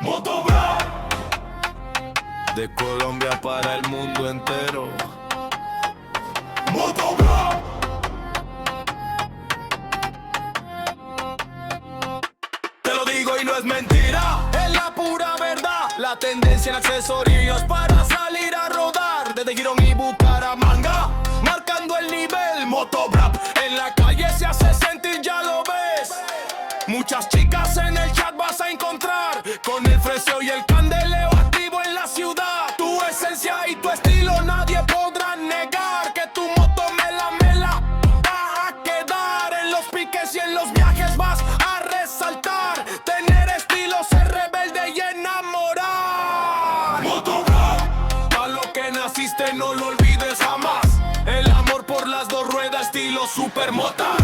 Motobrap, de Colombia para el mundo entero. Motobrap. Te lo digo y no es mentira, es la pura verdad. La tendencia en accesorios para salir a rodar, desde Girón y Bucaramanga, marcando el nivel. Motobrap en la calle se hace sentir, ya lo ves. Muchas chicas en el chat vas a encontrar, con el freseo y el candeleo activo en la ciudad. Tu esencia y tu estilo nadie podrá negar, que tu moto mela va a quedar. En los piques y en los viajes vas a resaltar, tener estilo, ser rebelde y enamorar. Motobrap, pa' lo que naciste no lo olvides jamás. El amor por las dos ruedas, estilo supermota.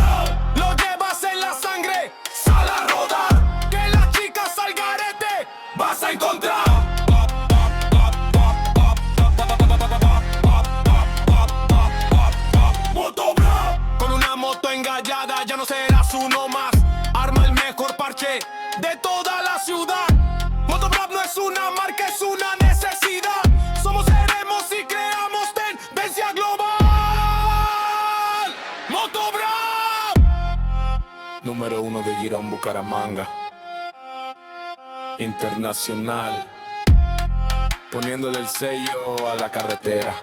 Lo llevas en la sangre, sal a rodar, que las chicas al garete vas a encontrar. Motobrap, con una moto engallada ya no serás uno más. Arma el mejor parche de toda la ciudad. Motobrap no es una marca, es una necesidad. Somos, seremos y creamos tendencia global. Motobrap, número 1 de Girón, Bucaramanga, internacional, poniéndole el sello a la carretera.